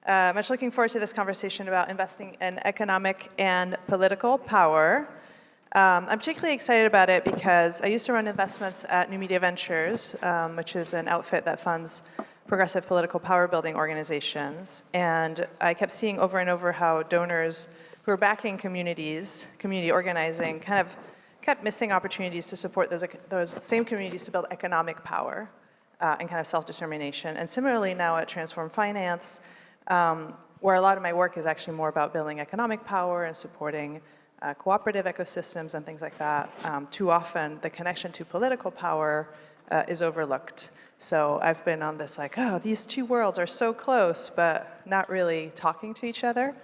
Much looking forward to this conversation about investing in economic and political power. I'm particularly excited about it because I used to run investments at New Media Ventures, which is an outfit that funds progressive political power building organizations. And I kept seeing over and over how donors who are backing communities, community organizing, kind of kept missing opportunities to support those same communities to build economic power and kind of self-determination. And similarly now at Transform Finance, where a lot of my work is actually more about building economic power and supporting cooperative ecosystems and things like that. Too often, the connection to political power is overlooked. So I've been on this like, oh, these two worlds are so close, but not really talking to each other.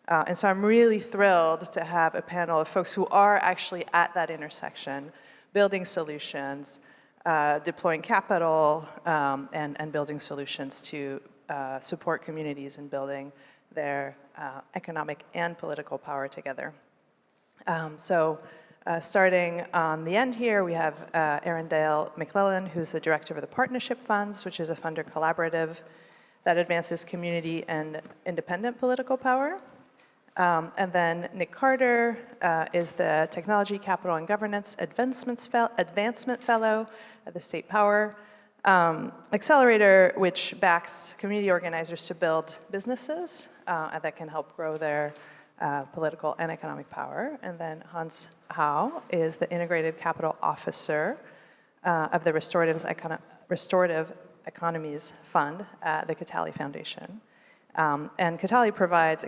And so I'm really thrilled to have a panel of folks who are actually at that intersection, building solutions, deploying capital, and building solutions to support communities in building their economic and political power together. Starting on the end here, we have Erin McClellan, who's the director of the Partnership Funds, which is a funder collaborative that advances community and independent political power. And then Nick Carter is the Technology, Capital, and Governance Advancement Fellow at the State Power Accelerator, which backs community organizers to build businesses that can help grow their political and economic power. And then Hans Hau is the Integrated Capital Officer of the Restorative Economies Fund at the Kataly Foundation. And Kataly provides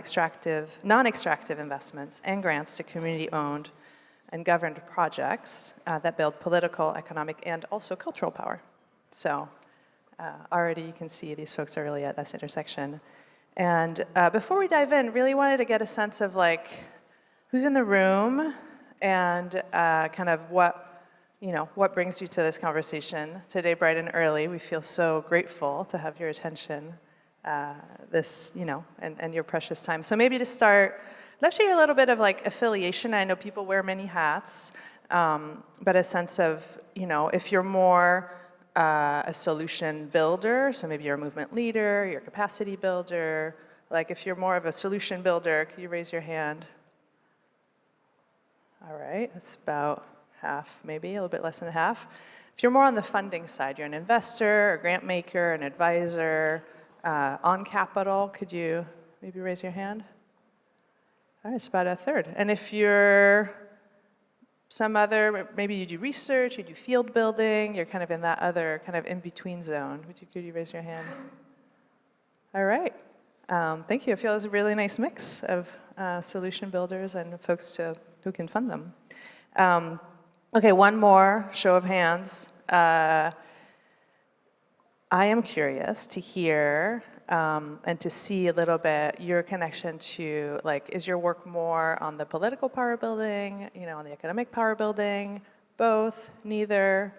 non-extractive investments and grants to community-owned and governed projects that build political, economic, and also cultural power. So already you can see these folks are really at this intersection. And before we dive in, really wanted to get a sense of like who's in the room and kind of what brings you to this conversation today, bright and early. We feel so grateful to have your attention, and your precious time. So maybe to start, I'd love to hear a little bit of like affiliation. I know people wear many hats, but a sense of, if you're more a solution builder, so maybe you're a movement leader, you're a capacity builder, like if you're more of a solution builder, can you raise your hand? All right, that's about half, maybe, a little bit less than half. If you're more on the funding side, you're an investor, a grant maker, an advisor, on capital, could you maybe raise your hand? All right, it's about a third. And if you're some other, maybe you do research, you do field building, you're kind of in that other kind of in-between zone. Could you raise your hand? All right. Thank you. I feel it's a really nice mix of solution builders and folks who can fund them. Okay, one more show of hands. I am curious to hear and to see a little bit your connection to, like, is your work more on the political power building, on the economic power building, both, neither,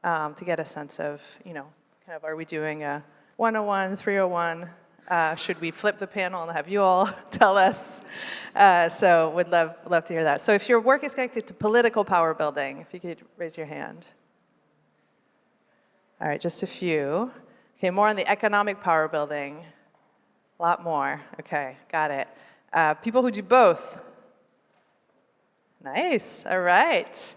to get a sense of, kind of, are we doing a 101, 301? Should we flip the panel and have you all tell us? So would love to hear that. So if your work is connected to political power building, if you could raise your hand. All right, just a few. Okay, more on the economic power building. A lot more. Okay, got it. People who do both. Nice, all right.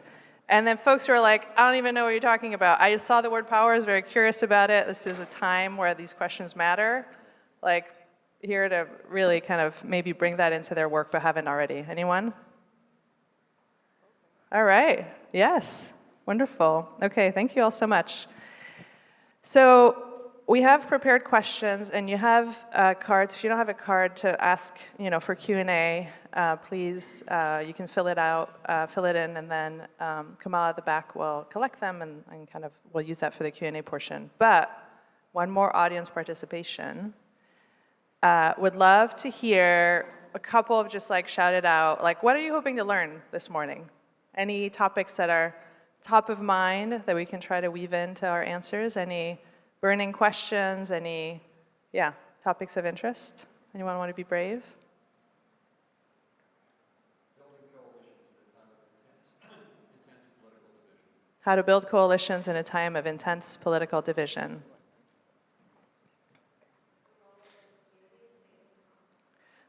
And then folks who are like, I don't even know what you're talking about. I saw the word power, I was very curious about it. This is a time where these questions matter. Like, here to really kind of maybe bring that into their work, but haven't already. Anyone? All right, yes, wonderful. Okay, thank you all so much. So we have prepared questions, and you have cards. If you don't have a card to ask, for Q&A, please, you can fill it in, and then Kamal at the back will collect them, and kind of we'll use that for the Q&A portion. But one more audience participation. Would love to hear a couple of just like shout it out. Like, what are you hoping to learn this morning? Any topics that are top of mind that we can try to weave into our answers? Any burning questions? Any, topics of interest? Anyone want to be brave? How to build coalitions in a time of intense political division.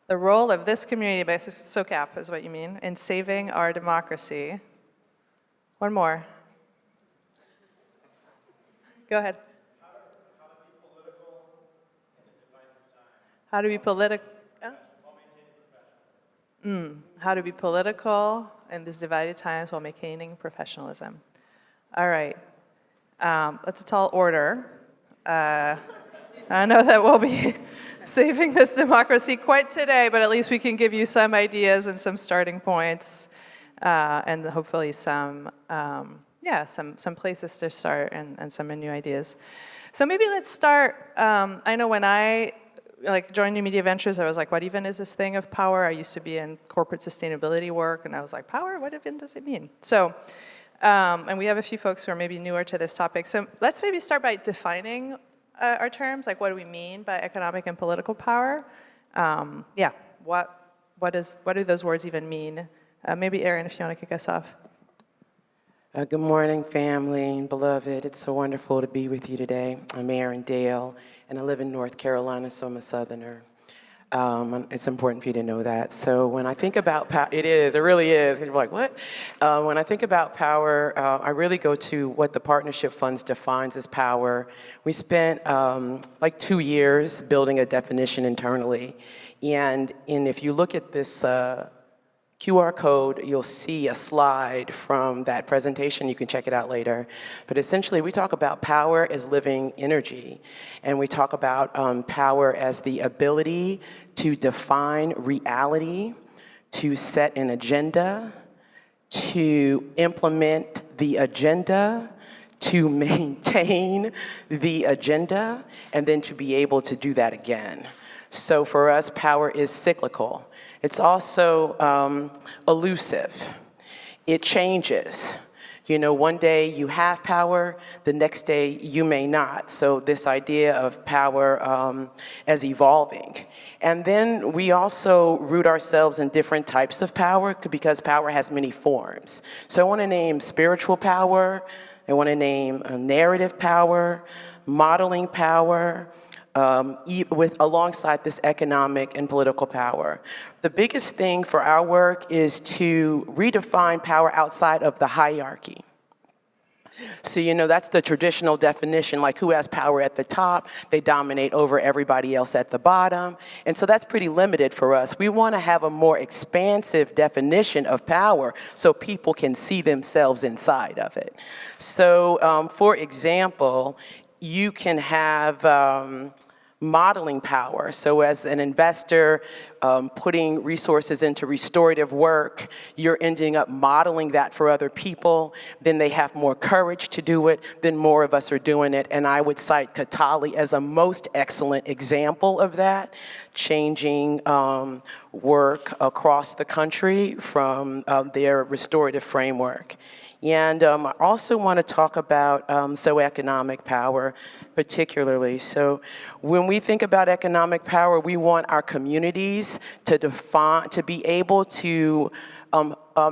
The role of this community, by SOCAP is what you mean, in saving our democracy. One more. Go ahead. How to be political How to be political in these divided times while maintaining professionalism. All right. That's a tall order. I know that we'll be saving this democracy quite today, but at least we can give you some ideas and some starting points, and hopefully some places to start and some new ideas. So maybe let's start. I know when I joined New Media Ventures, I was like, what even is this thing of power? I used to be in corporate sustainability work, and I was like, power? What even does it mean? So, and we have a few folks who are maybe newer to this topic. So let's maybe start by defining our terms, like what do we mean by economic and political power? What do those words even mean? Maybe Erin, if you want to kick us off. Good morning, family and beloved. It's so wonderful to be with you today. I'm Erin Dale, and I live in North Carolina, so I'm a Southerner. It's important for you to know that. So when I think about power, it really is. You're like, what? When I think about power, I really go to what the Partnership Funds defines as power. We spent like 2 years building a definition internally. And if you look at this QR code, you'll see a slide from that presentation. You can check it out later. But essentially, we talk about power as living energy. And we talk about power as the ability to define reality, to set an agenda, to implement the agenda, to maintain the agenda, and then to be able to do that again. So for us, power is cyclical. It's also elusive. It changes. You know, one day you have power, the next day you may not. So this idea of power as evolving. And then we also root ourselves in different types of power because power has many forms. So I want to name spiritual power. I want to name narrative power, modeling power, alongside this economic and political power. The biggest thing for our work is to redefine power outside of the hierarchy. So, you know, that's the traditional definition, like who has power at the top, they dominate over everybody else at the bottom. And so that's pretty limited for us. We want to have a more expansive definition of power so people can see themselves inside of it. So, for example, you can have modeling power. So as an investor putting resources into restorative work, you're ending up modeling that for other people. Then they have more courage to do it. Then more of us are doing it. And I would cite Kataly as a most excellent example of that, changing work across the country from their restorative framework. And I also want to talk about economic power particularly. So when we think about economic power, we want our communities to be able to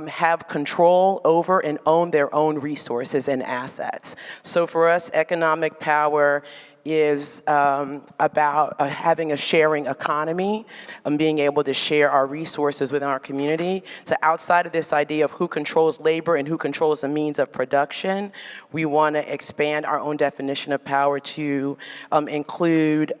have control over and own their own resources and assets. So for us, economic power is about having a sharing economy and being able to share our resources within our community. So outside of this idea of who controls labor and who controls the means of production, we want to expand our own definition of power to include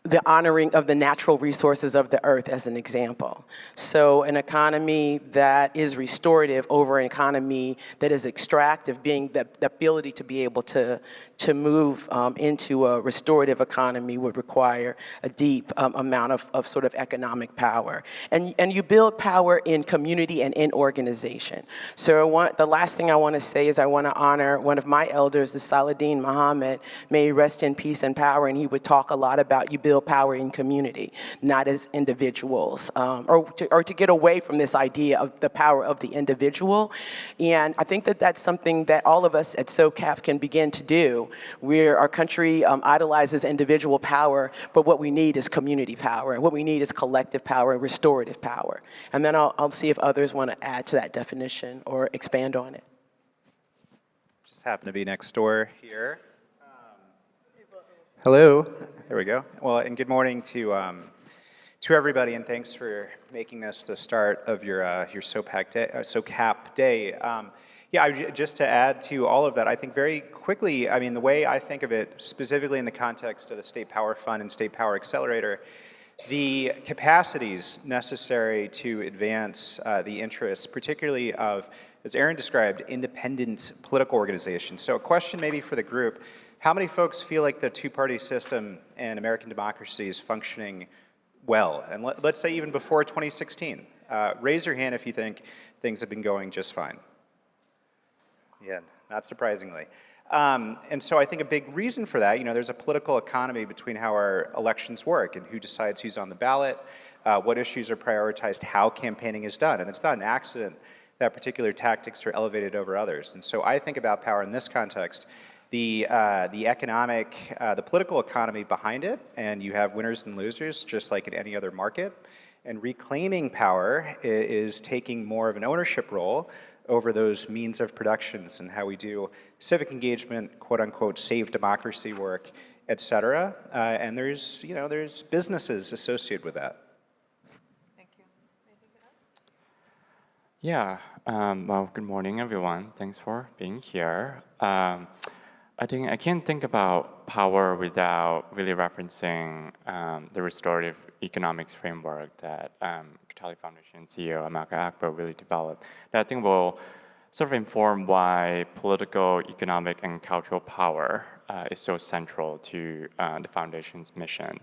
the honoring of the natural resources of the earth as an example. So an economy that is restorative over an economy that is extractive, being the ability to be able to move into a restorative economy would require a deep amount of sort of economic power. And you build power in community and in organization. So the last thing I want to say is I want to honor one of my elders, the Saladin Muhammad, may he rest in peace and power, and he would talk a lot about you build power in community, not as individuals, or to get away from this idea of the power of the individual. And I think that that's something that all of us at SOCAP can begin to do. Our country idolizes individual power, but what we need is community power, and what we need is collective power and restorative power. And then I'll see if others want to add to that definition or expand on it. Just happen to be next door here. Hello. There we go. Well, and good morning to to everybody, and thanks for making this the start of your SOCAP day. Just to add to all of that, I think very quickly, I mean, the way I think of it, specifically in the context of the State Power Fund and State Power Accelerator, the capacities necessary to advance the interests, particularly of, as Erin described, independent political organizations. So a question maybe for the group, how many folks feel like the two-party system in American democracy is functioning well? And let's say even before 2016. Raise your hand if you think things have been going just fine. Yeah, not surprisingly. And so I think a big reason for that, there's a political economy between how our elections work and who decides who's on the ballot, what issues are prioritized, how campaigning is done. And it's not an accident that particular tactics are elevated over others. And so I think about power in this context, the economic, the political economy behind it, and you have winners and losers just like in any other market. And reclaiming power is taking more of an ownership role over those means of productions and how we do civic engagement, quote unquote, save democracy work, et cetera. And there's businesses associated with that. Thank you. Anything to add? Yeah, well, good morning, everyone. Thanks for being here. I think I can't think about power without really referencing the restorative economics framework that Kataly Foundation CEO Amaka Akbar really developed. That I think will sort of inform why political, economic, and cultural power is so central to the foundation's mission.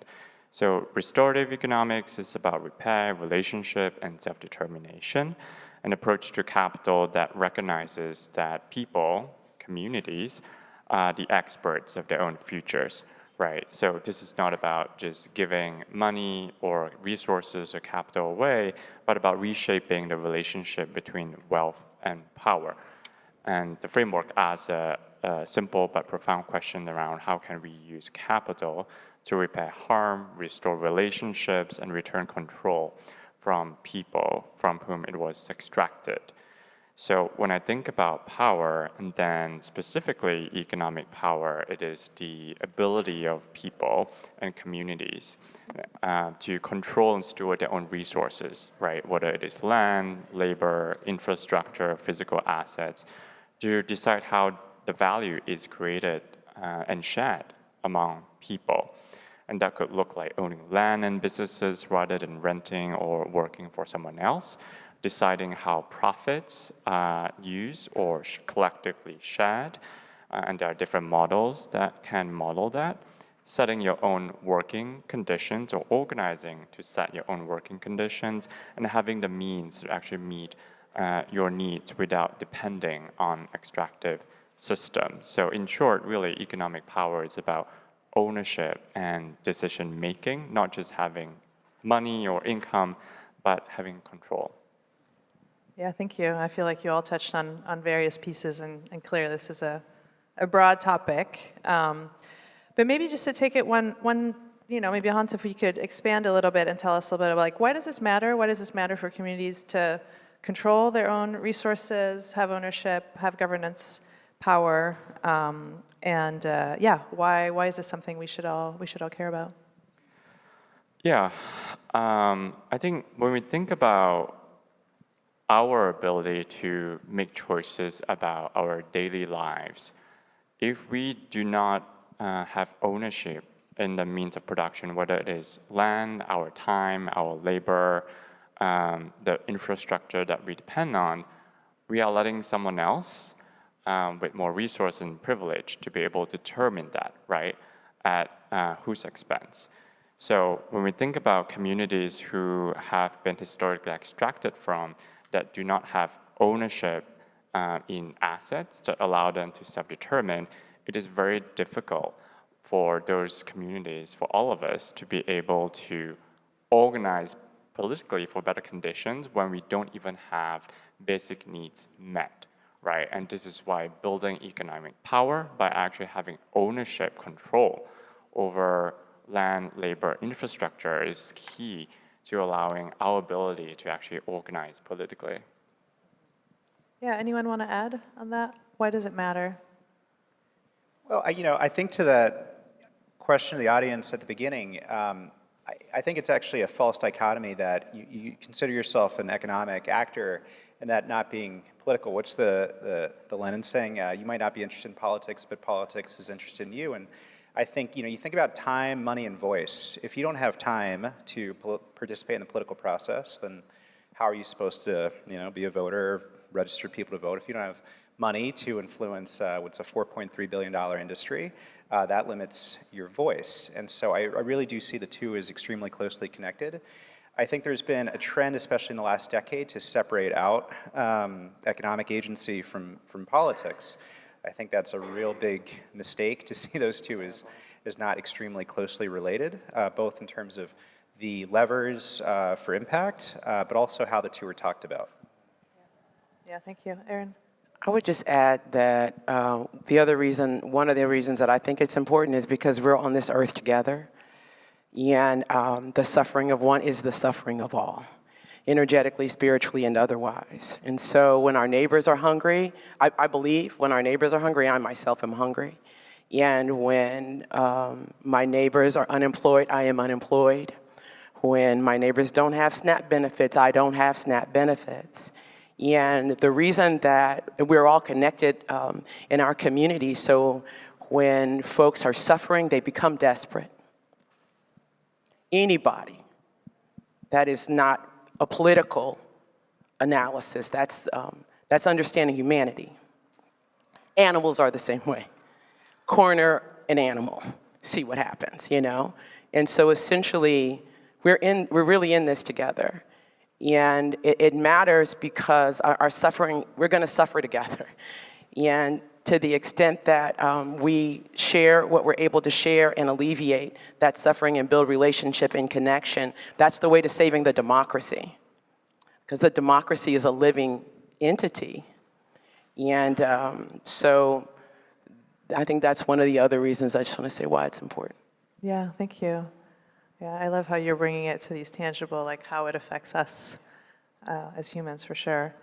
So restorative economics is about repair, relationship, and self-determination, an approach to capital that recognizes that people, communities, are the experts of their own futures, right? So this is not about just giving money or resources or capital away, but about reshaping the relationship between wealth and power. And the framework asks a simple but profound question around how can we use capital to repair harm, restore relationships, and return control from people from whom it was extracted. So when I think about power, and then specifically economic power, it is the ability of people and communities to control and steward their own resources, right? Whether it is land, labor, infrastructure, physical assets, to decide how the value is created and shared among people. And that could look like owning land and businesses rather than renting or working for someone else, deciding how profits are used or collectively shared, and there are different models that can model that, setting your own working conditions or organizing to set your own working conditions, and having the means to actually meet your needs without depending on extractive systems. So in short, really, economic power is about ownership and decision-making, not just having money or income, but having control. Yeah, thank you. I feel like you all touched on various pieces, and clearly this is a broad topic. But maybe just to take it one, maybe Hans, if we could expand a little bit and tell us a little bit about like, why does this matter? Why does this matter for communities to control their own resources, have ownership, have governance power, why is this something we should all care about? Yeah, I think when we think about our ability to make choices about our daily lives, if we do not have ownership in the means of production, whether it is land, our time, our labor, the infrastructure that we depend on, we are letting someone else with more resource and privilege to be able to determine that, right, at whose expense. So when we think about communities who have been historically extracted from, that do not have ownership in assets that allow them to self-determine, it is very difficult for those communities, for all of us, to be able to organize politically for better conditions when we don't even have basic needs met, right? And this is why building economic power by actually having ownership control over land, labor, infrastructure is key to allowing our ability to actually organize politically. Yeah, anyone want to add on that? Why does it matter? Well, I think to that question of the audience at the beginning, I think it's actually a false dichotomy that you consider yourself an economic actor and that not being political. What's the Lenin saying? You might not be interested in politics, but politics is interested in you. And I think, you think about time, money, and voice. If you don't have time to participate in the political process, then how are you supposed to, be a voter, register people to vote? If you don't have money to influence what's a $4.3 billion industry, that limits your voice. And so I really do see the two as extremely closely connected. I think there's been a trend, especially in the last decade, to separate out economic agency from politics. I think that's a real big mistake to see those two as not extremely closely related, both in terms of the levers for impact, but also how the two are talked about. Yeah, thank you. Erin? I would just add that one of the reasons that I think it's important is because we're on this earth together, and the suffering of one is the suffering of all, energetically, spiritually, and otherwise. And so when our neighbors are hungry, I believe when our neighbors are hungry, I myself am hungry. And when my neighbors are unemployed, I am unemployed. When my neighbors don't have SNAP benefits, I don't have SNAP benefits. And the reason that we're all connected in our community, so when folks are suffering, they become desperate. Anybody that is not a political analysis, that's understanding humanity. Animals are the same way. Corner an animal, see what happens, And so essentially, we're really in this together. And it matters because our suffering, we're going to suffer together. And to the extent that we share what we're able to share and alleviate that suffering and build relationship and connection, that's the way to saving the democracy. Because the democracy is a living entity. And so I think that's one of the other reasons I just want to say why it's important. Yeah, thank you. Yeah, I love how you're bringing it to these tangible, like how it affects us as humans, for sure.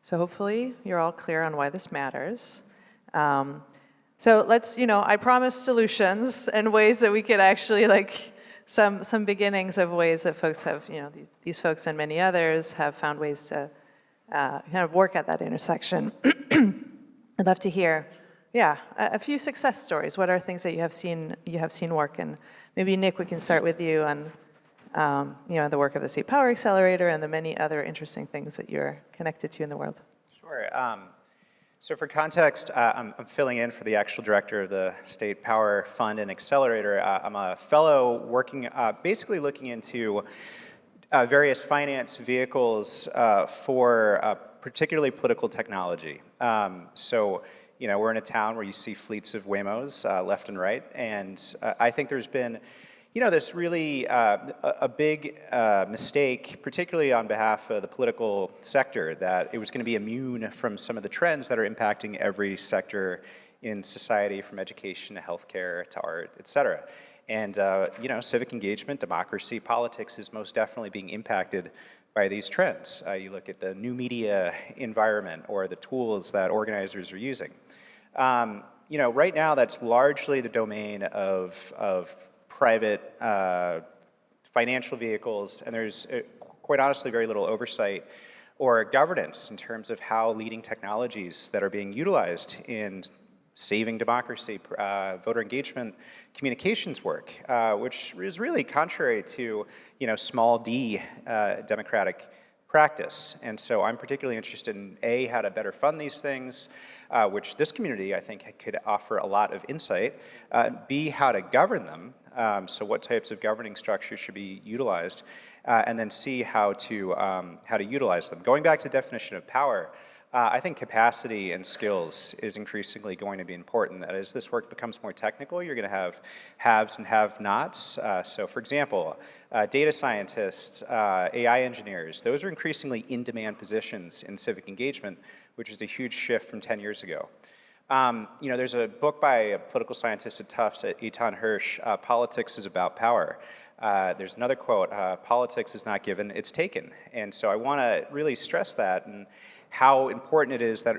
So hopefully you're all clear on why this matters. So let's, I promised solutions and ways that we could actually, some beginnings of ways that folks have, these folks and many others have found ways to kind of work at that intersection. I'd love to hear, a few success stories. What are things that you have seen work? And maybe Nick, we can start with you on, the work of the State Power Accelerator and the many other interesting things that you're connected to in the world. Sure. So for context, I'm filling in for the actual director of the State Power Fund and Accelerator. I'm a fellow working, basically looking into various finance vehicles for particularly political technology. So, we're in a town where you see fleets of Waymos left and right, and I think there's been, this really a big mistake, particularly on behalf of the political sector, that it was going to be immune from some of the trends that are impacting every sector in society, from education to healthcare to art, et cetera. And, civic engagement, democracy, politics is most definitely being impacted by these trends. You look at the new media environment or the tools that organizers are using. Right now that's largely the domain of private financial vehicles, and there's quite honestly very little oversight or governance in terms of how leading technologies that are being utilized in saving democracy, voter engagement, communications work, which is really contrary to, small d democratic practice. And so I'm particularly interested in A, how to better fund these things, which this community, I think, could offer a lot of insight. B, how to govern them, so what types of governing structures should be utilized, and then C, how to utilize them. Going back to the definition of power, I think capacity and skills is increasingly going to be important. That as this work becomes more technical, you're going to have haves and have-nots. So for example, data scientists, AI engineers, those are increasingly in-demand positions in civic engagement, which is a huge shift from 10 years ago. There's a book by a political scientist at Tufts, Eitan Hirsch, Politics is About Power. There's another quote, politics is not given, it's taken. And so I want to really stress that and how important it is that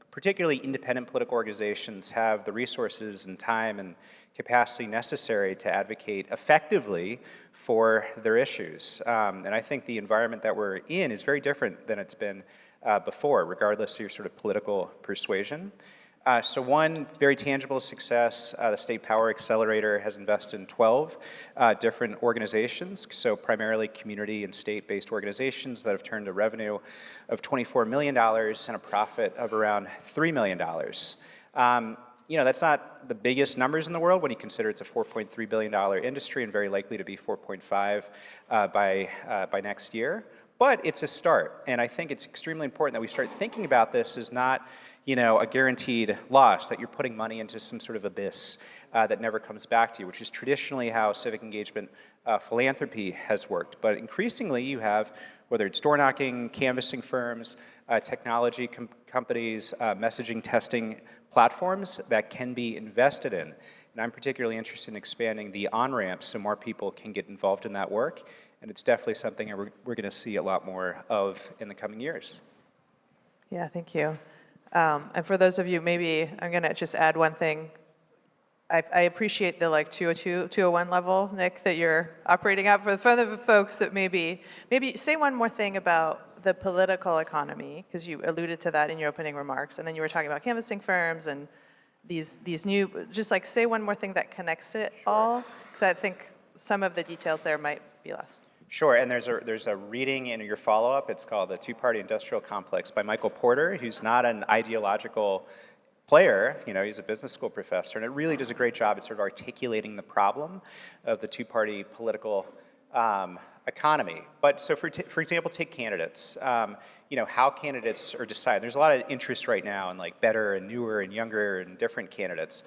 particularly independent political organizations have the resources and time and capacity necessary to advocate effectively for their issues. And I think the environment that we're in is very different than it's been before, regardless of your sort of political persuasion. So one very tangible success, the State Power Accelerator has invested in 12 different organizations, so primarily community and state-based organizations that have turned a revenue of $24 million and a profit of around $3 million. You know, that's not the biggest numbers in the world when you consider it's a $4.3 billion industry and very likely to be 4.5 by next year. But it's a start, and I think it's extremely important that we start thinking about this as not, you know, a guaranteed loss, that you're putting money into some sort of abyss that never comes back to you, which is traditionally how civic engagement philanthropy has worked. But increasingly you have, whether it's door knocking, canvassing firms, technology companies, messaging testing platforms that can be invested in. And I'm particularly interested in expanding the on-ramps so more people can get involved in that work. And it's definitely something we're going to see a lot more of in the coming years. Yeah, thank you. And for those of you, maybe I'm going to just add one thing. I appreciate the like 202, 201 level, Nick, that you're operating at. For the folks that maybe say one more thing about the political economy, because you alluded to that in your opening remarks, and then you were talking about canvassing firms and these new, just like say one more thing that connects it all, because I think some of the details there might be lost. Sure, and there's a reading in your follow-up. It's called The Two-Party Industrial Complex by Michael Porter, who's not an ideological player. You know, he's a business school professor, and it really does a great job at sort of articulating the problem of the two-party political economy. But so for example, take candidates. You know, how candidates are decided. There's a lot of interest right now in like better and newer and younger and different candidates.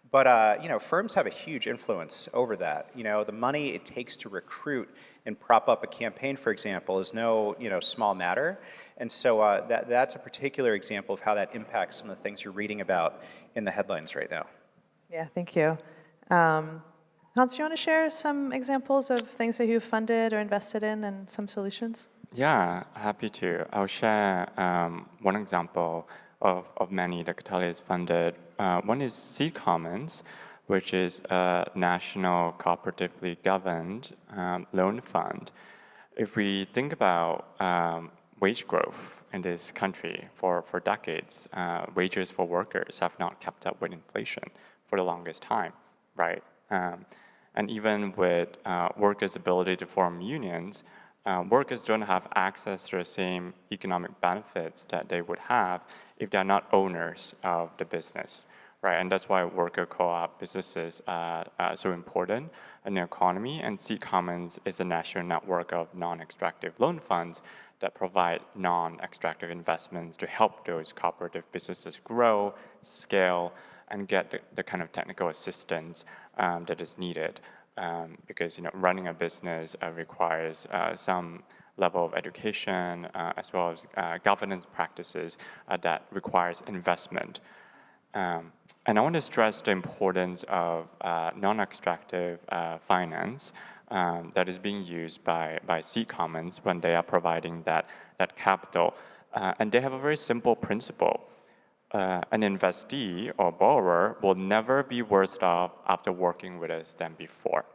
But, you know, firms have a huge influence over that. You know, the money it takes to recruit and prop up a campaign, for example, is no, you know, small matter. And so that's a particular example of how that impacts some of the things you're reading about in the headlines right now. Yeah, thank you. Hans, do you want to share some examples of things that you've funded or invested in and some solutions? Yeah, happy to. I'll share one example of many that Kataly has funded. One is Seed Commons, which is a national cooperatively governed loan fund. If we think about wage growth in this country for decades, wages for workers have not kept up with inflation for the longest time, right? And even with workers' ability to form unions, workers don't have access to the same economic benefits that they would have if they're not owners of the business, right? And that's why worker co-op businesses are so important in the economy. And Seed Commons is a national network of non-extractive loan funds that provide non-extractive investments to help those cooperative businesses grow, scale, and get the kind of technical assistance that is needed. Because, you know, running a business requires some level of education as well as governance practices that requires investment. And I want to stress the importance of non-extractive finance that is being used by Seed Commons when they are providing that capital. And they have a very simple principle. An investee or borrower will never be worse off after working with us than before.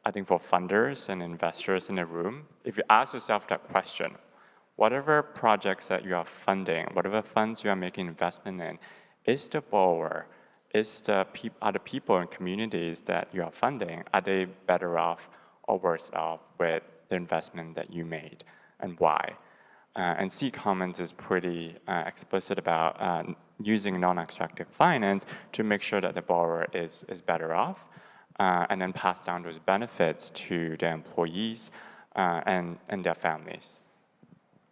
I think for funders and investors in the room, if you ask yourself that question, whatever projects that you are funding, whatever funds you are making investment in, is the borrower, are the people and communities that you are funding, are they better off or worse off with the investment that you made, and why? And Seed Commons is pretty explicit about using non-extractive finance to make sure that the borrower is better off, and then pass down those benefits to their employees and their families.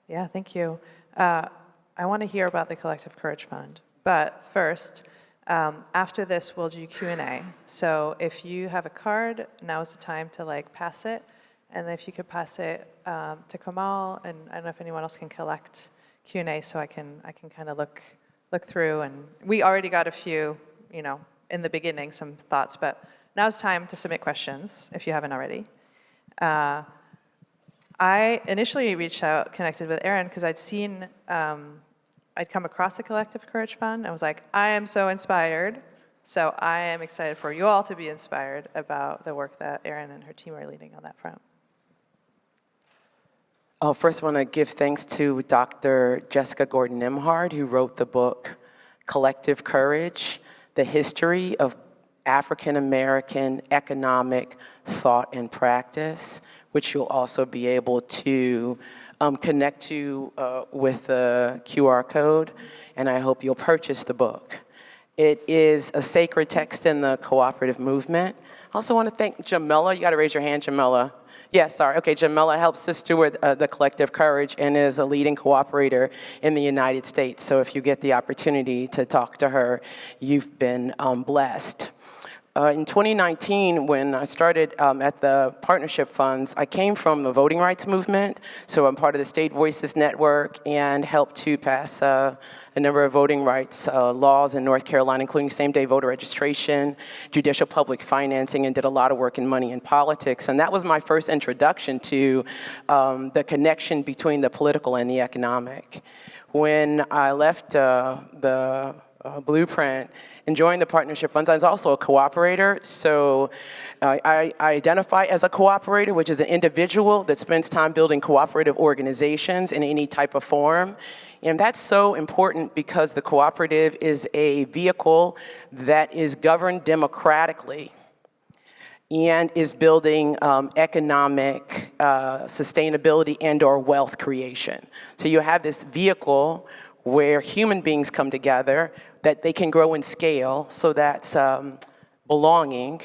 Yeah, thank you. I want to hear about the Collective Courage Fund. But first, after this, we'll do Q&A. So if you have a card, now is the time to like pass it. And if you could pass it to Kamal, and I don't know if anyone else can collect Q&A, so I can kind of look through. And we already got a few, you know, in the beginning, some thoughts, but now's time to submit questions if you haven't already. I initially connected with Erin because I'd seen, I'd come across the Collective Courage Fund. I was like, I am so inspired So I am excited for you all to be inspired about the work that Erin and her team are leading on that front. Oh, first I want to give thanks to Dr. Jessica Gordon-Nimhard, who wrote the book Collective Courage, The History of African-American Economic Thought and Practice, which you'll also be able to connect to with the QR code, and I hope you'll purchase the book. It is a sacred text in the cooperative movement. I also want to thank Jamila. You got to raise your hand, Jamila. Yeah, sorry. Okay, Jamila helps to steward the Collective Courage and is a leading cooperator in the United States. So if you get the opportunity to talk to her, you've been blessed. In 2019, when I started at the partnership funds, I came from the voting rights movement. So I'm part of the State Voices Network and helped to pass a number of voting rights laws in North Carolina, including same-day voter registration, judicial public financing, and did a lot of work in money and politics. And that was my first introduction to the connection between the political and the economic. When I left the Blueprint and joined the partnership funds, I was also a cooperator. So I identify as a cooperator, which is an individual that spends time building cooperative organizations in any type of form. And that's so important because the cooperative is a vehicle that is governed democratically and is building economic sustainability and or wealth creation. So you have this vehicle where human beings come together, that they can grow and scale, so that's belonging,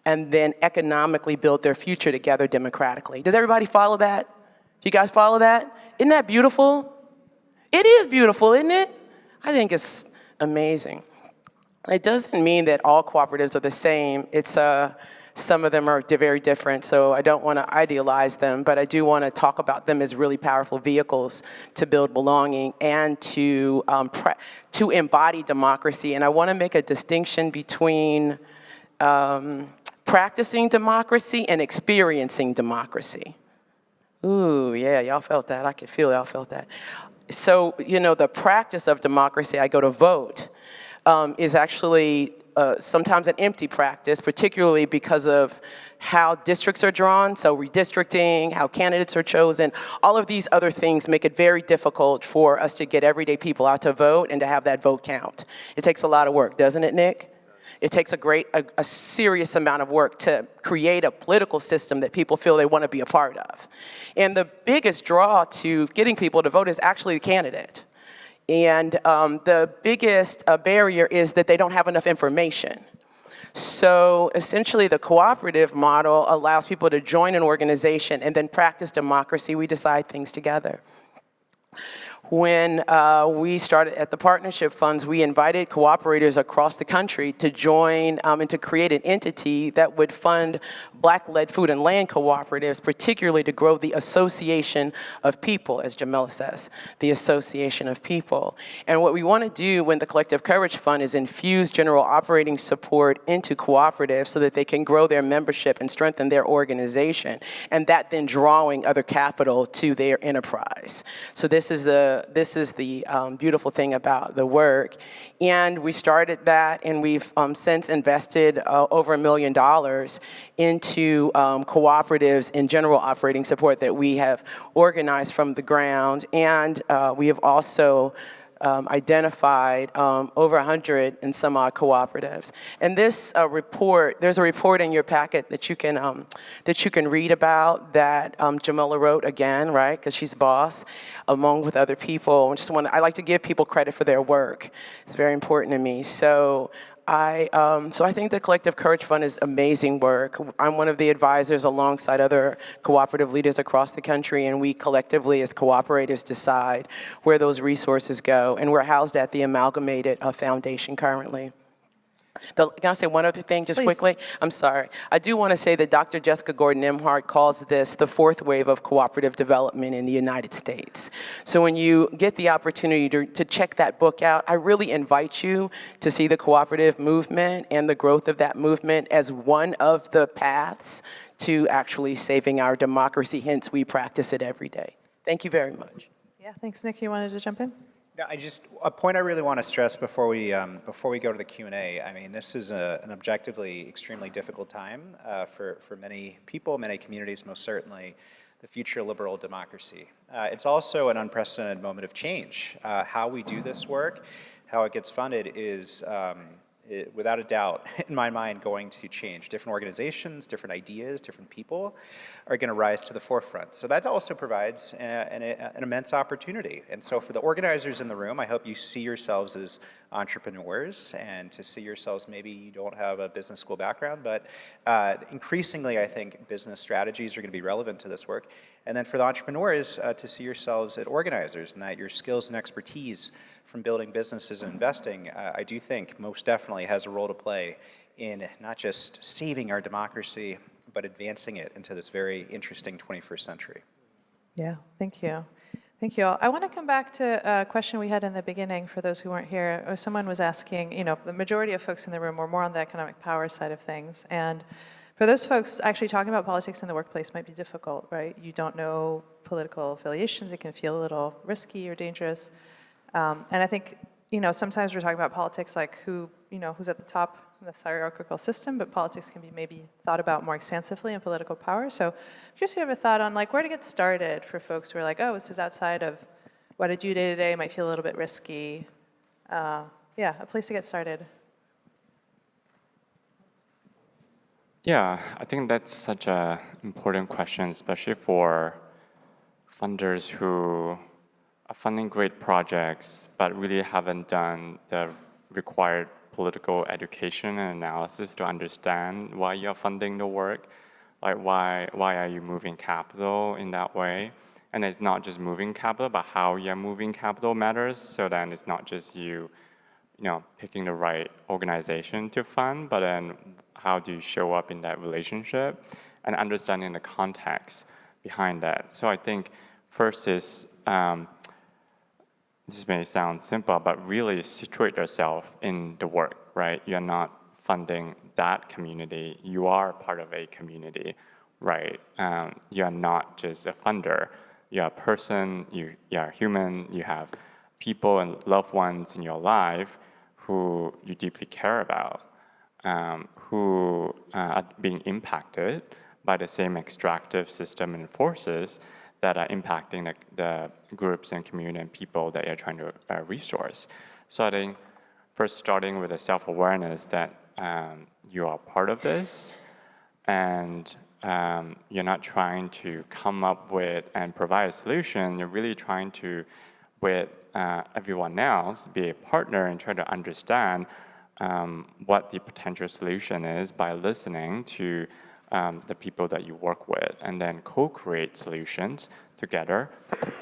and then economically build their future together democratically. Does everybody follow that? Do you guys follow that? Isn't that beautiful? It is beautiful, isn't it? I think it's amazing. It doesn't mean that all cooperatives are the same. It's some of them are very different, so I don't want to idealize them, but I do want to talk about them as really powerful vehicles to build belonging and to embody democracy. And I want to make a distinction between practicing democracy and experiencing democracy. Ooh, yeah, y'all felt that. I could feel y'all felt that. So, you know, the practice of democracy, I go to vote, is actually sometimes an empty practice, particularly because of how districts are drawn, so redistricting, how candidates are chosen. All of these other things make it very difficult for us to get everyday people out to vote and to have that vote count. It takes a lot of work, doesn't it, Nick? It takes a serious amount of work to create a political system that people feel they want to be a part of. And the biggest draw to getting people to vote is actually the candidate. And the biggest barrier is that they don't have enough information. So essentially the cooperative model allows people to join an organization and then practice democracy. We decide things together. When we started at the partnership funds, we invited cooperators across the country to join and to create an entity that would fund Black-led food and land cooperatives, particularly to grow the association of people, as Jamila says, the association of people. And what we want to do when the Collective Courage Fund is infuse general operating support into cooperatives so that they can grow their membership and strengthen their organization, and that then drawing other capital to their enterprise. So this is the beautiful thing about the work. And we started that, and we've since invested over $1 million into cooperatives and general operating support that we have organized from the ground. And we have also identified over 100 and some odd cooperatives. And this report, there's a report in your packet that you can read about that Jamila wrote again, right? Because she's boss, along with other people. I like to give people credit for their work. It's very important to me. So I think the Collective Courage Fund is amazing work. I'm one of the advisors alongside other cooperative leaders across the country, and we collectively as cooperators decide where those resources go. And we're housed at the Amalgamated Foundation currently. Can I say one other thing just Please. quickly? I'm sorry. I do want to say that Dr. Jessica Gordon-Nimhard calls this the fourth wave of cooperative development in the United States. So when you get the opportunity to check that book out, I really invite you to see the cooperative movement and the growth of that movement as one of the paths to actually saving our democracy, hence we practice it every day. Thank you very much. Yeah, thanks, Nick. You wanted to jump in? No, a point I really want to stress before we go to the Q&A. I mean, this is an objectively extremely difficult time for many people, many communities, most certainly the future of liberal democracy. It's also an unprecedented moment of change. How we do this work, how it gets funded is without a doubt, in my mind, going to change. Different organizations, different ideas, different people are going to rise to the forefront. So that also provides an immense opportunity. And so for the organizers in the room, I hope you see yourselves as entrepreneurs and to see yourselves, maybe you don't have a business school background, but increasingly, I think business strategies are going to be relevant to this work. And then for the entrepreneurs, to see yourselves as organizers and that your skills and expertise from building businesses and investing, I do think most definitely has a role to play in not just saving our democracy, but advancing it into this very interesting 21st century. Yeah, thank you. Thank you all. I want to come back to a question we had in the beginning for those who weren't here. Someone was asking, you know, the majority of folks in the room were more on the economic power side of things. And for those folks, actually talking about politics in the workplace might be difficult, right? You don't know political affiliations. It can feel a little risky or dangerous. And I think, you know, sometimes we're talking about politics like who's at the top of this hierarchical system, but politics can be maybe thought about more expansively in political power. So just if you have a thought on like where to get started for folks who are like, oh, this is outside of what I do day to day, might feel a little bit risky. Yeah, a place to get started. Yeah, I think that's such an important question, especially for funders who are funding great projects, but really haven't done the required political education and analysis to understand why you're funding the work. Like why are you moving capital in that way? And it's not just moving capital, but how you're moving capital matters. So then it's not just you know, picking the right organization to fund, but then how do you show up in that relationship and understanding the context behind that. So I think first is, this may sound simple, but really situate yourself in the work, right? You're not funding that community. You are part of a community, right? You're not just a funder. You're a person, you're human, you have people and loved ones in your life who you deeply care about, who are being impacted by the same extractive system and forces that are impacting the groups and community and people that you're trying to resource. So I think first starting with a self-awareness that you are part of this, and you're not trying to come up with and provide a solution, you're really trying to, with everyone else, be a partner and try to understand what the potential solution is by listening to the people that you work with, and then co-create solutions together.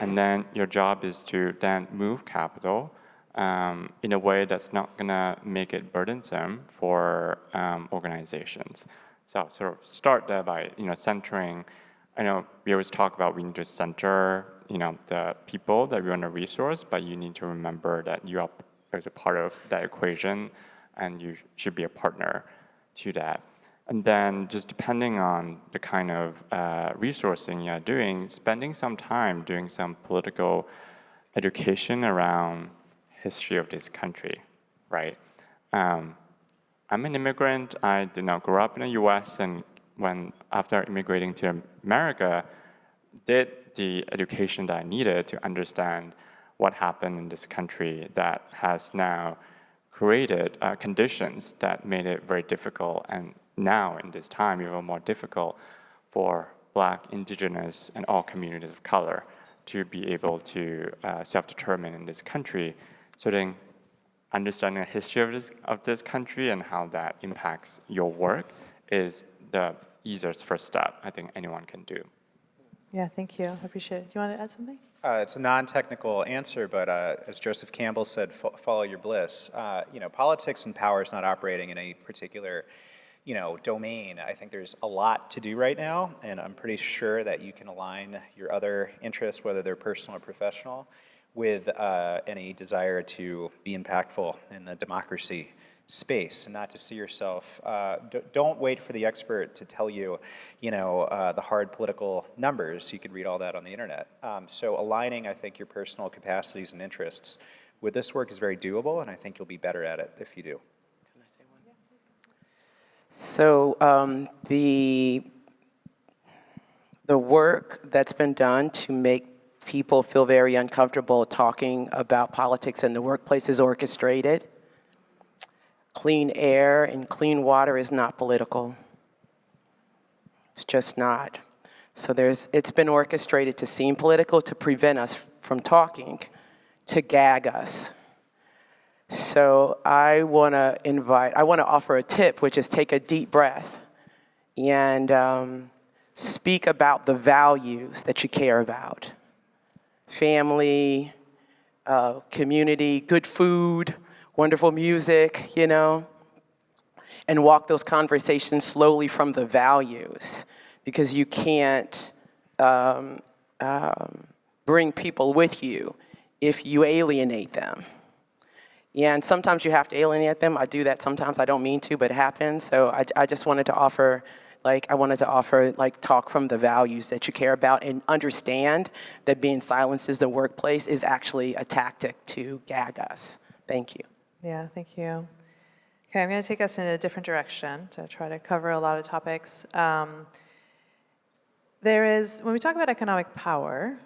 And then your job is to then move capital in a way that's not gonna make it burdensome for organizations. So sort of start there by centering. I know we always talk about we need to center the people that we want to resource, but you need to remember that you are as a part of that equation, and you should be a partner to that. And then just depending on the kind of resourcing you're doing, spending some time doing some political education around history of this country, right? I'm an immigrant. I did not grow up in the US, and after immigrating to America, did the education that I needed to understand what happened in this country that has now created conditions that made it very difficult, and now in this time even more difficult for Black, Indigenous, and all communities of color to be able to self-determine in this country. So then understanding the history of this country and how that impacts your work is the easiest first step I think anyone can do. Yeah, thank you. I appreciate it. Do you want to add something? It's a non-technical answer, but as Joseph Campbell said, follow your bliss. Politics and power is not operating in a particular domain. I think there's a lot to do right now, and I'm pretty sure that you can align your other interests, whether they're personal or professional, with any desire to be impactful in the democracy space and not to see yourself. Don't wait for the expert to tell you, the hard political numbers. You could read all that on the internet. So aligning, I think, your personal capacities and interests with this work is very doable, and I think you'll be better at it if you do. Can I say one? So the work that's been done to make people feel very uncomfortable talking about politics in the workplace is orchestrated. Clean air and clean water is not political. It's just not. So it's been orchestrated to seem political, to prevent us from talking, to gag us. So I want to offer a tip, which is take a deep breath and speak about the values that you care about. Family, community, good food, wonderful music, and walk those conversations slowly from the values, because you can't bring people with you if you alienate them. Yeah, and sometimes you have to alienate them. I do that sometimes. I don't mean to, but it happens. So I just wanted to offer, talk from the values that you care about and understand that being silenced in the workplace is actually a tactic to gag us. Thank you. Yeah, thank you. Okay, I'm going to take us in a different direction to try to cover a lot of topics. When we talk about economic power,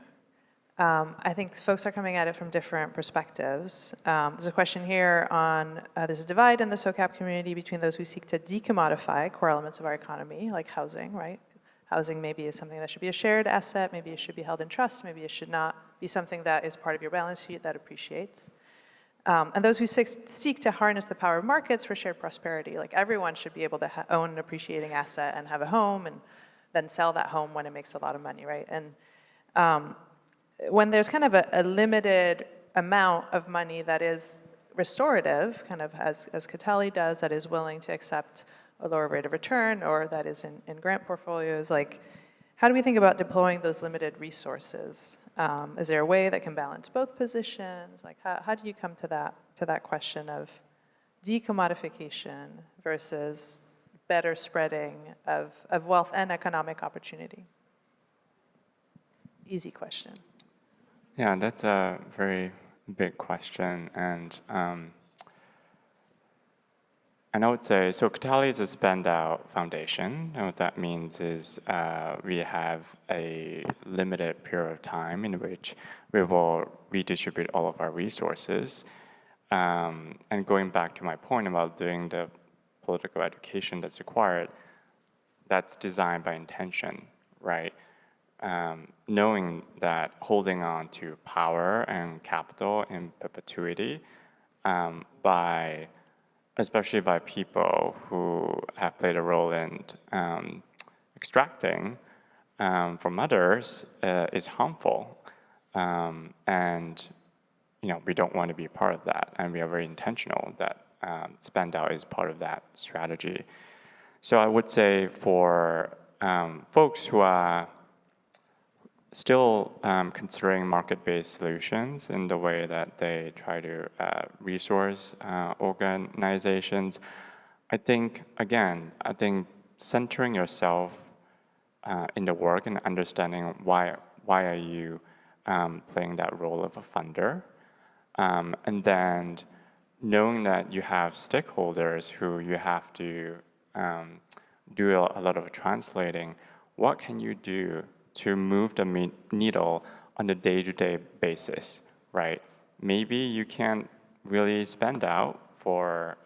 I think folks are coming at it from different perspectives. There's a question here on, there's a divide in the SOCAP community between those who seek to decommodify core elements of our economy, like housing, right? Housing maybe is something that should be a shared asset, maybe it should be held in trust, maybe it should not be something that is part of your balance sheet that appreciates. And those who seek to harness the power of markets for shared prosperity, like everyone should be able to own an appreciating asset and have a home and then sell that home when it makes a lot of money, right? And when there's kind of a limited amount of money that is restorative, kind of as Kataly does, that is willing to accept a lower rate of return, or that is in grant portfolios, like, how do we think about deploying those limited resources? Is there a way that can balance both positions? Like, how do you come to that question of decommodification versus better spreading of wealth and economic opportunity? Easy question. Yeah, that's a very big question, and I would say, so Kataly is a spend-out foundation, and what that means is we have a limited period of time in which we will redistribute all of our resources. And going back to my point about doing the political education that's required, that's designed by intention, right? Knowing that holding on to power and capital in perpetuity especially by people who have played a role in extracting from others is harmful. And we don't want to be part of that, and we are very intentional that spend out is part of that strategy. So I would say for folks who are still considering market-based solutions in the way that they try to resource organizations, I think centering yourself in the work and understanding why are you playing that role of a funder, and then knowing that you have stakeholders who you have to do a lot of translating. What can you do to move the needle on a day-to-day basis, right? Maybe you can't really spend out for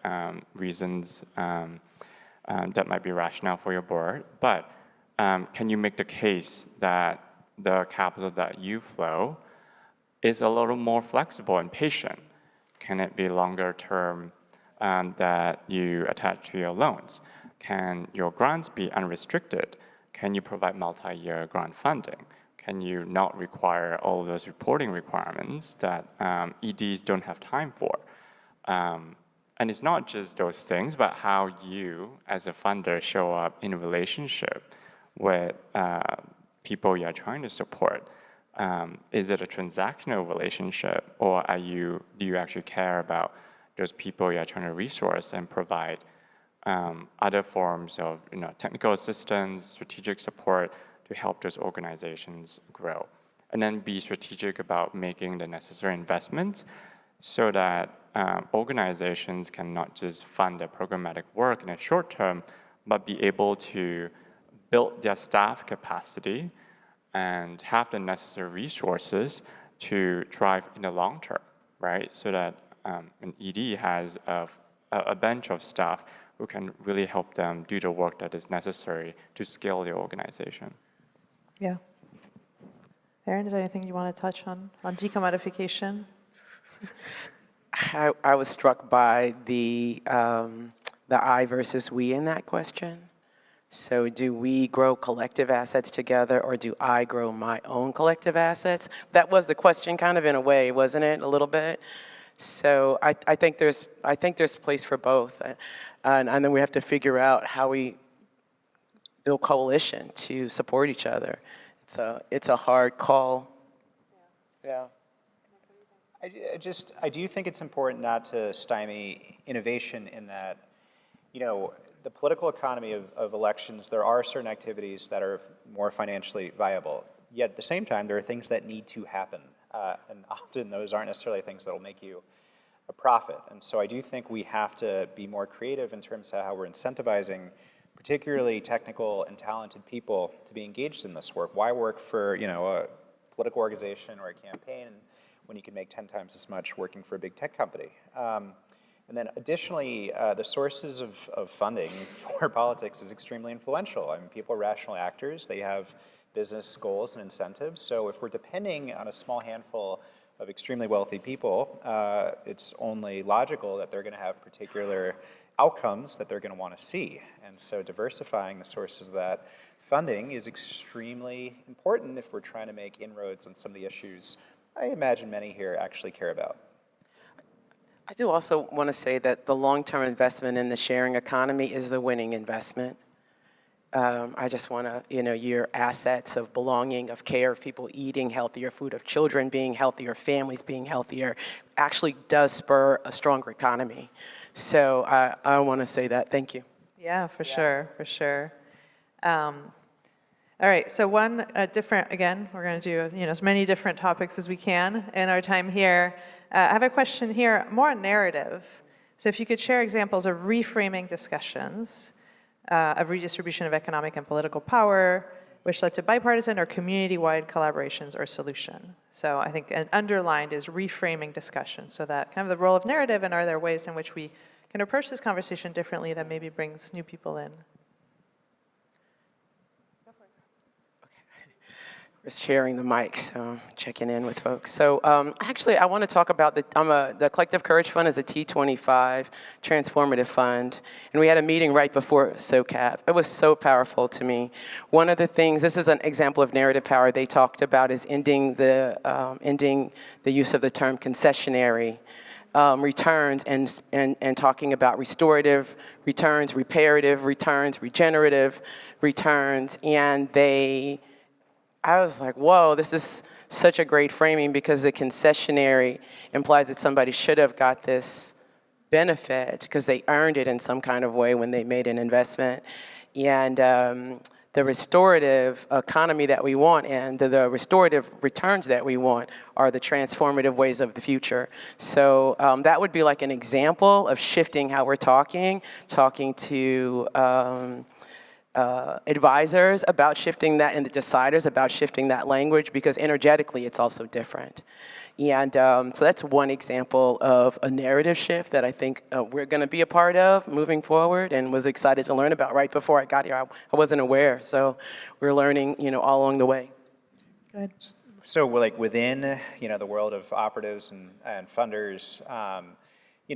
reasons that might be rational for your board, but can you make the case that the capital that you flow is a little more flexible and patient? Can it be longer term that you attach to your loans? Can your grants be unrestricted? Can you provide multi-year grant funding? Can you not require all of those reporting requirements that EDs don't have time for? And it's not just those things, but how you, as a funder, show up in a relationship with people you're trying to support. Is it a transactional relationship, or do you actually care about those people you're trying to resource and provide other forms of technical assistance, strategic support to help those organizations grow. And then be strategic about making the necessary investments so that organizations can not just fund their programmatic work in the short term, but be able to build their staff capacity and have the necessary resources to thrive in the long term, right? So that an ED has a bench of staff who can really help them do the work that is necessary to scale the organization. Yeah. Erin, is there anything you want to touch on decommodification? I was struck by the I versus we in that question. So do we grow collective assets together, or do I grow my own collective assets? That was the question, kind of in a way, wasn't it? A little bit. So I think there's place for both, and then we have to figure out how we build coalition to support each other. It's a hard call. Yeah. I do think it's important not to stymie innovation in that, the political economy of elections, there are certain activities that are more financially viable. Yet at the same time, there are things that need to happen. And often those aren't necessarily things that will make you a profit. And so I do think we have to be more creative in terms of how we're incentivizing particularly technical and talented people to be engaged in this work. Why work for a political organization or a campaign when you can make 10 times as much working for a big tech company? And then additionally, the sources of funding for politics is extremely influential. I mean, people are rational actors. They have business goals and incentives. So if we're depending on a small handful of extremely wealthy people, it's only logical that they're going to have particular outcomes that they're going to want to see. And so diversifying the sources of that funding is extremely important if we're trying to make inroads on some of the issues I imagine many here actually care about. I do also want to say that the long-term investment in the sharing economy is the winning investment. I just want to, your assets of belonging, of care, of people eating healthier food, of children being healthier, families being healthier, actually does spur a stronger economy. So I want to say that. Thank you. Yeah, for sure, for sure. All right, so one different, again, we're going to do as many different topics as we can in our time here. I have a question here, more on narrative. So if you could share examples of reframing discussions of redistribution of economic and political power, which led to bipartisan or community-wide collaborations or solution. So I think underlined is reframing discussion, so that kind of the role of narrative, and are there ways in which we can approach this conversation differently that maybe brings new people in? We're sharing the mic, so checking in with folks. So actually, I want to talk about the Collective Courage Fund is a T25 transformative fund, and we had a meeting right before SOCAP. It was so powerful to me. One of the things, this is an example of narrative power they talked about, is ending the use of the term concessionary returns and talking about restorative returns, reparative returns, regenerative returns, and I was like, whoa, this is such a great framing, because the concessionary implies that somebody should have got this benefit because they earned it in some kind of way when they made an investment. And the restorative economy that we want and the restorative returns that we want are the transformative ways of the future. So that would be like an example of shifting how we're talking to advisors about shifting that, and the deciders about shifting that language, because energetically it's also different. And so that's one example of a narrative shift that I think we're going to be a part of moving forward, and was excited to learn about right before I got here. I wasn't aware, so we're learning, all along the way. Good. So like within, the world of operatives and funders,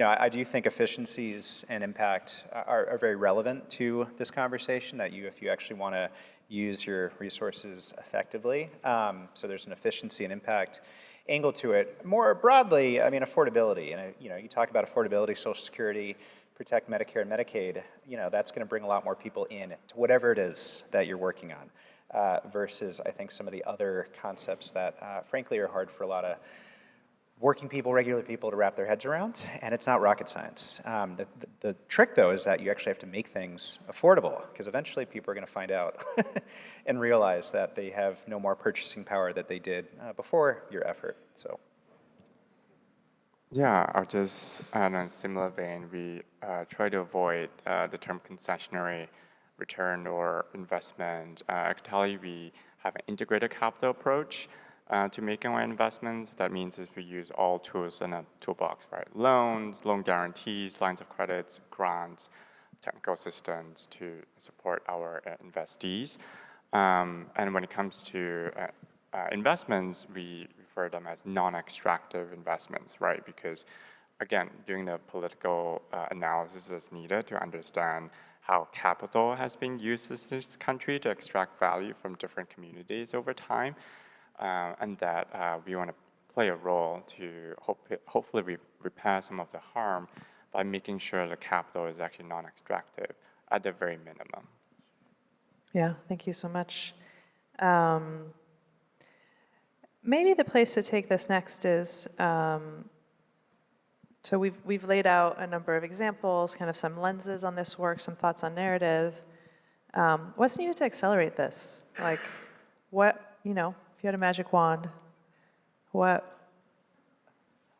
I do think efficiencies and impact are very relevant to this conversation, that if you actually want to use your resources effectively. So there's an efficiency and impact angle to it. More broadly, I mean, affordability. And, you talk about affordability, Social Security, protect Medicare and Medicaid, that's going to bring a lot more people in to whatever it is that you're working on, versus I think some of the other concepts that, frankly, are hard for a lot of working people, regular people to wrap their heads around, and it's not rocket science. The trick, though, is that you actually have to make things affordable, because eventually people are going to find out and realize that they have no more purchasing power that they did before your effort. So. Yeah, I'll just add on a similar vein. We try to avoid the term concessionary return or investment. At Kataly, we have an integrated capital approach to making our investments. That means is we use all tools in a toolbox, right? Loans, loan guarantees, lines of credits, grants, technical assistance to support our investees. And when it comes to investments, we refer them as non-extractive investments, right? Because again, doing the political analysis is needed to understand how capital has been used in this country to extract value from different communities over time, and that we want to play a role to hopefully repair some of the harm by making sure the capital is actually non-extractive at the very minimum. Yeah, thank you so much. Maybe the place to take this next is, so we've laid out a number of examples, kind of some lenses on this work, some thoughts on narrative. What's needed to accelerate this? Like, what, if you had a magic wand, what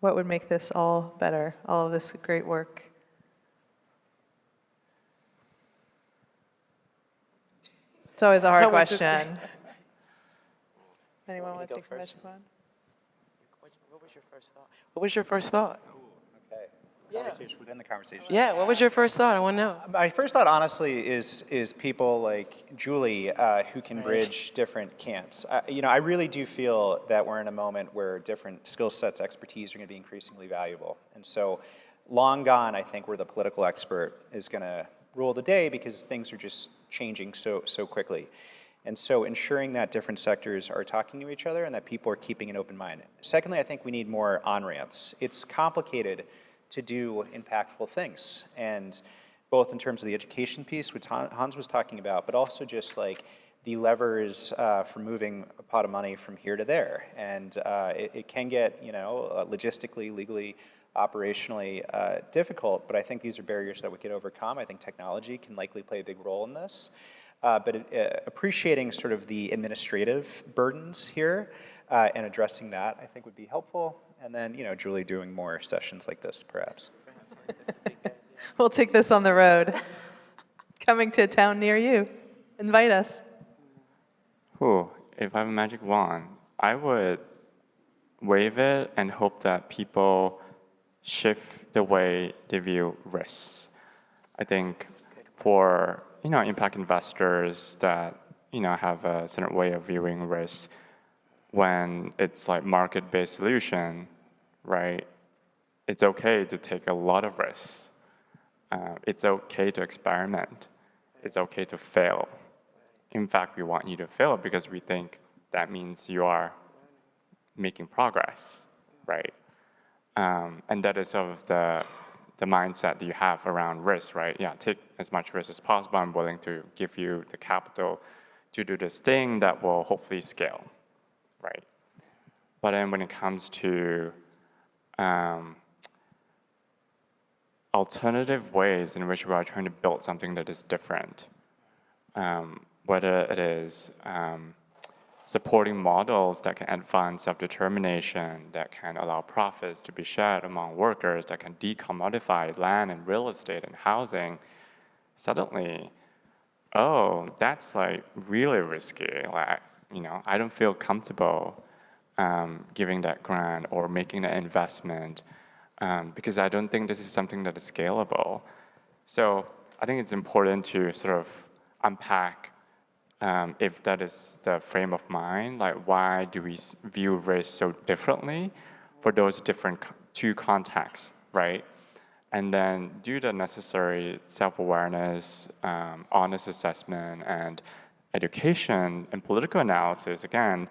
would make this all better, all of this great work? It's always a hard question. Anyone want to take the magic wand? What was your first thought? What was your first thought? Okay. Conversation within the conversation. Yeah, what was your first thought? I want to know. My first thought, honestly, is people like Julie who can bridge different camps. I really do feel that we're in a moment where different skill sets, expertise are going to be increasingly valuable. And so long gone, I think, where the political expert is going to rule the day because things are just changing so quickly. And so ensuring that different sectors are talking to each other and that people are keeping an open mind. Secondly, I think we need more on-ramps. It's complicated to do impactful things, and both in terms of the education piece, which Hans was talking about, but also just like the levers for moving a pot of money from here to there. And it can get, logistically, legally, operationally difficult, but I think these are barriers that we could overcome. I think technology can likely play a big role in this. But appreciating sort of the administrative burdens here and addressing that, I think would be helpful. And then, Julie doing more sessions like this, perhaps. We'll take this on the road. Coming to a town near you. Invite us. If I have a magic wand, I would wave it and hope that people shift the way they view risks. I think for impact investors that have a certain way of viewing risk, when it's like market-based solution, right? It's okay to take a lot of risks. It's okay to experiment. It's okay to fail. In fact, we want you to fail because we think that means you are making progress, right? And that is sort of the mindset that you have around risk, right? Yeah, take as much risk as possible. I'm willing to give you the capital to do this thing that will hopefully scale, right? But then when it comes to alternative ways in which we are trying to build something that is different, whether it is supporting models that can advance self-determination, that can allow profits to be shared among workers, that can decommodify land and real estate and housing, suddenly, that's like really risky. Like, I don't feel comfortable giving that grant or making that investment because I don't think this is something that is scalable. So I think it's important to sort of unpack if that is the frame of mind, like why do we view risk so differently for those different two contexts, right? And then do the necessary self-awareness, honest assessment, and education and political analysis, again,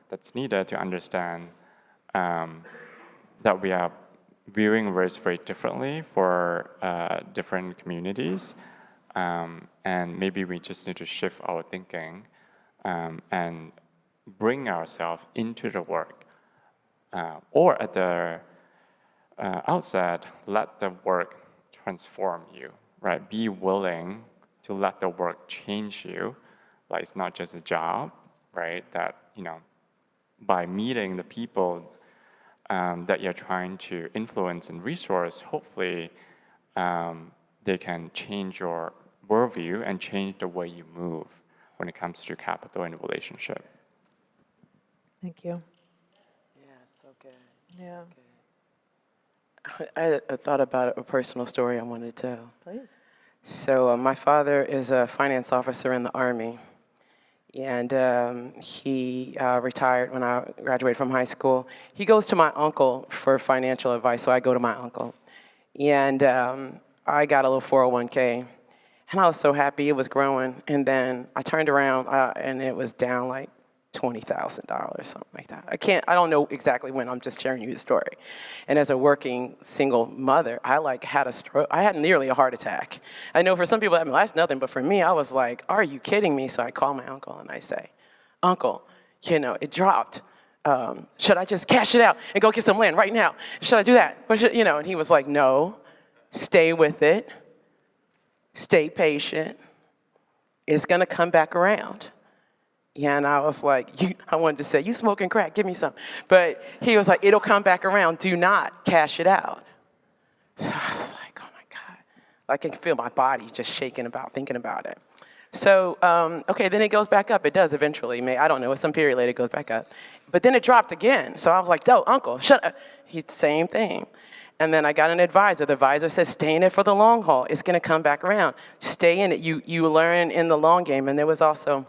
that's needed to understand that we are viewing risk very differently for different communities. And maybe we just need to shift our thinking and bring ourselves into the work or at the outset, let the work transform you, right? Be willing to let the work change you. Like, it's not just a job, right? That, by meeting the people that you're trying to influence and resource, hopefully they can change your worldview and change the way you move when it comes to capital and relationship. Thank you. Yeah, so good. Yeah. So good. I thought about a personal story I wanted to tell. Please. So my father is a finance officer in the Army, and he retired when I graduated from high school. He goes to my uncle for financial advice, so I go to my uncle. And I got a little 401k, and I was so happy it was growing. And then I turned around, and it was down like $20,000, something like that. I don't know exactly when, I'm just sharing you the story. And as a working single mother, I had a stroke. I had nearly a heart attack. I know for some people, that's nothing, but for me, I was like, are you kidding me? So I call my uncle and I say, Uncle, it dropped. Should I just cash it out and go get some land right now? Should I do that? And he was like, no, stay with it. Stay patient. It's gonna come back around. Yeah, and I was like, I wanted to say, you smoking crack, give me some. But he was like, it'll come back around, do not cash it out. So I was like, oh my God. I can feel my body just shaking thinking about it. So, okay, then it goes back up. It does eventually. I don't know, some period later it goes back up. But then it dropped again. So I was like, no, Uncle, shut up. Same thing. And then I got an advisor. The advisor said, stay in it for the long haul. It's gonna come back around. Stay in it, you learn in the long game. And there was also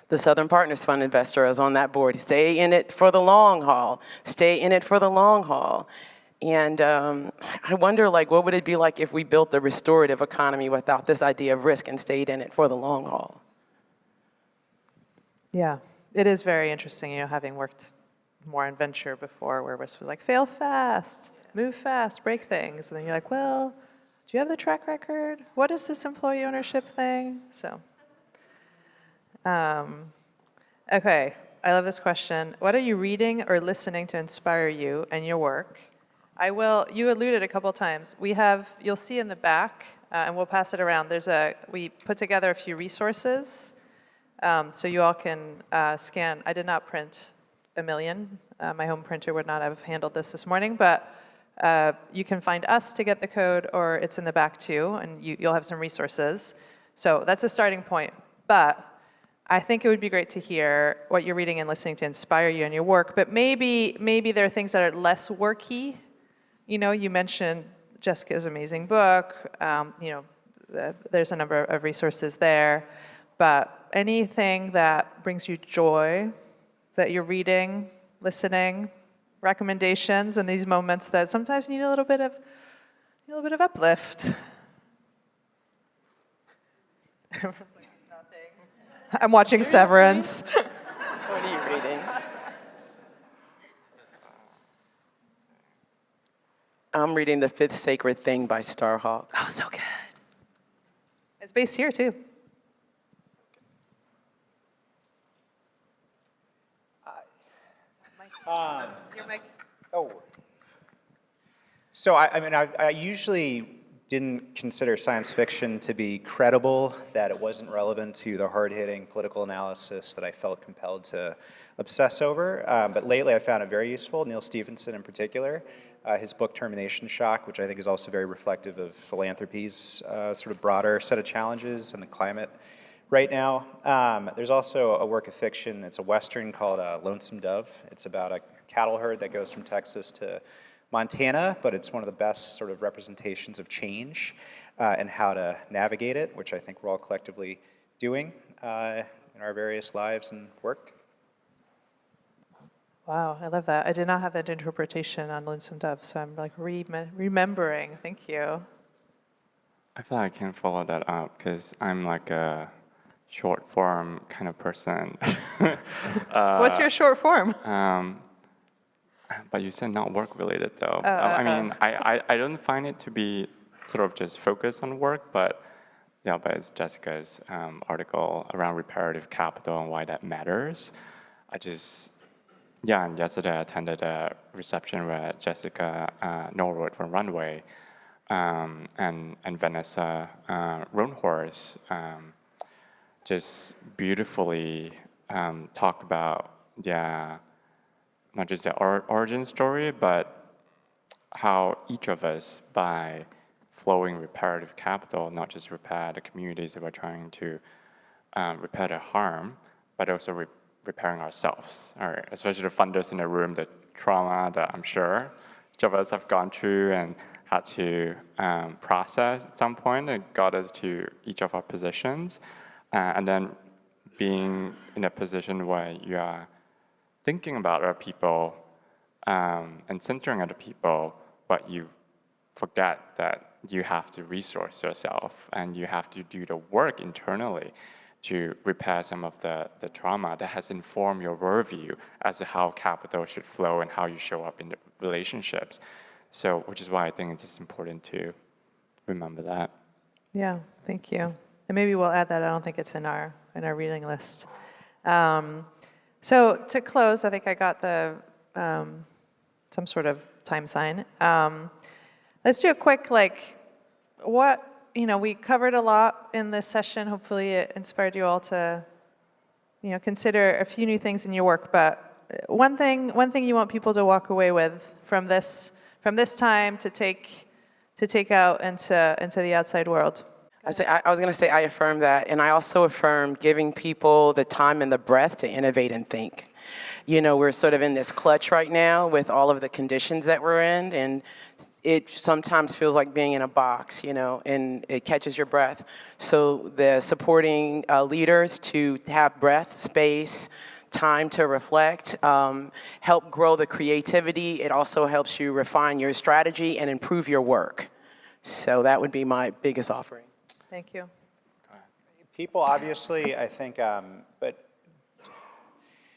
the Southern Partners Fund investor is on that board. Stay in it for the long haul. Stay in it for the long haul. And I wonder, what would it be like if we built the restorative economy without this idea of risk and stayed in it for the long haul? Yeah, it is very interesting, having worked more in venture before, where risk was like, fail fast, move fast, break things. And then you're like, well, do you have the track record? What is this employee ownership thing? So. Okay, I love this question. What are you reading or listening to inspire you and your work? You alluded a couple times. You'll see in the back, and we'll pass it around. We put together a few resources, so you all can scan. I did not print a million. My home printer would not have handled this morning, but you can find us to get the code, or it's in the back too, and you'll have some resources. So that's a starting point. But I think it would be great to hear what you're reading and listening to inspire you in your work, but maybe there are things that are less worky. You mentioned Jessica's amazing book. There's a number of resources there, but anything that brings you joy that you're reading, listening, recommendations in these moments that sometimes you need a little bit of uplift. I'm watching Severance. What are you reading? I'm reading The Fifth Sacred Thing by Starhawk. Oh, so good. It's based here, too. Your mic. Oh. So I usually didn't consider science fiction to be credible, that it wasn't relevant to the hard-hitting political analysis that I felt compelled to obsess over. But lately I found it very useful, Neil Stephenson in particular. His book Termination Shock, which I think is also very reflective of philanthropy's sort of broader set of challenges and the climate right now. There's also a work of fiction, it's a Western called Lonesome Dove. It's about a cattle herd that goes from Texas to Montana, but it's one of the best sort of representations of change and how to navigate it, which I think we're all collectively doing in our various lives and work. Wow, I love that. I did not have that interpretation on Lonesome Dove, so I'm remembering. Thank you. I feel like I can follow that up because I'm like a short form kind of person. What's your short form? But you said not work related though. I don't find it to be sort of just focused on work, but it's Jessica's article around reparative capital and why that matters. yeah, and yesterday I attended a reception where Jessica Norwood from Runway and Vanessa Roanhorse just beautifully talk about their, not just their origin story, but how each of us, by flowing reparative capital, not just repair the communities that we're trying to repair the harm, but also repairing ourselves, or especially the funders in the room, the trauma that I'm sure each of us have gone through and had to process at some point, and got us to each of our positions. And then being in a position where you are thinking about other people and centering other people, but you forget that you have to resource yourself and you have to do the work internally to repair some of the trauma that has informed your worldview as to how capital should flow and how you show up in the relationships. So, which is why I think it's just important to remember that. Yeah, thank you. And maybe we'll add that. I don't think it's in our reading list. So to close, I think I got the some sort of time sign. Let's do a quick we covered a lot in this session. Hopefully, it inspired you all to consider a few new things in your work. But one thing you want people to walk away with from this time to take out into the outside world. I was going to say I affirm that, and I also affirm giving people the time and the breath to innovate and think. We're sort of in this clutch right now with all of the conditions that we're in, and it sometimes feels like being in a box, and it catches your breath. So the supporting leaders to have breath, space, time to reflect, help grow the creativity. It also helps you refine your strategy and improve your work. So that would be my biggest offering. Thank you. People, obviously, I think,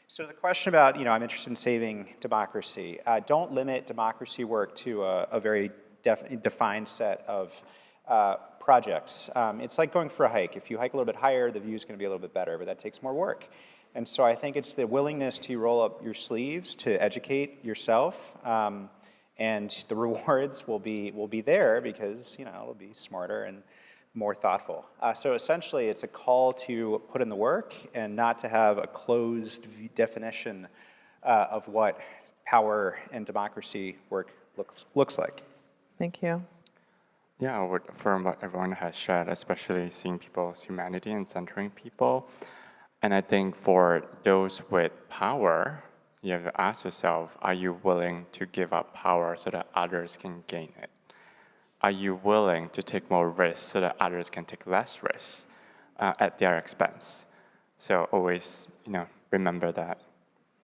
so the question about, I'm interested in saving democracy. Don't limit democracy work to a very defined set of projects. It's like going for a hike. If you hike a little bit higher, the view is going to be a little bit better, but that takes more work. And so I think it's the willingness to roll up your sleeves to educate yourself, and the rewards will be there because it'll be smarter and more thoughtful. So essentially, it's a call to put in the work and not to have a closed definition of what power and democracy work looks like. Thank you. Yeah, I would affirm what everyone has shared, especially seeing people's humanity and centering people. And I think for those with power, you have to ask yourself, are you willing to give up power so that others can gain it? Are you willing to take more risks so that others can take less risks at their expense? So always, remember that.